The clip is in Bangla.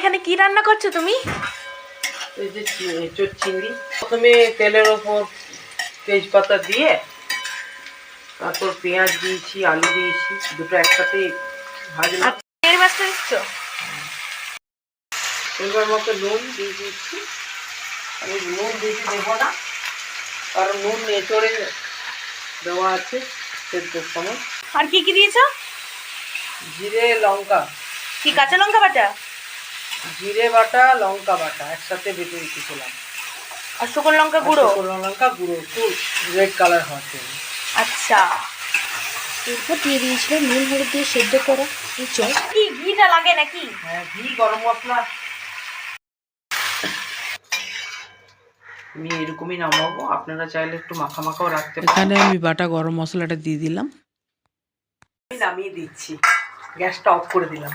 এখানে কি রান্না করছো তুমি? এই যে এঁচোড় চিংড়ি। প্রথমে তেলের ওপর তেজপাতা দিয়ে তারপর পেঁয়াজ দিয়েছি, আলু দিয়েছি, দুটো একসাথে ভাজলাম। চিংড়ি মাছটা দিচ্ছ? এবার মতো নুন দিয়ে দিচ্ছি। আমি নুন বেশি দেবো না, কারণ নুন এঁচোড়ে দেওয়া আছে সেদ্ধর সময়। আর কি কি দিয়েছো? জিরে, লঙ্কা। কি কাঁচা লঙ্কা বাটা? জিরে বাটা, লঙ্কা বাটা একসাথে বেটে রেখেছিলাম। আর শুকনো লঙ্কা গুঁড়ো? শুকনো লঙ্কা গুঁড়ো, একটু রেড কালার হওয়ার জন্য। আচ্ছা, এরপর দিয়ে দিয়েছিল নুন হলুদ দিয়ে সেদ্ধ করা এঁচোড়। কি ঘিটা লাগে নাকি? হ্যাঁ, ঘি, গরম মশলা। আমি এরকমই নামাবো, আপনারা চাইলে একটু মাখা মাখাও রাখতে পারেন। এখানে আমি বাটা গরম মশলাটা দিয়ে দিলাম। আমি নামিয়ে দিচ্ছি, গ্যাসটা অফ করে দিলাম।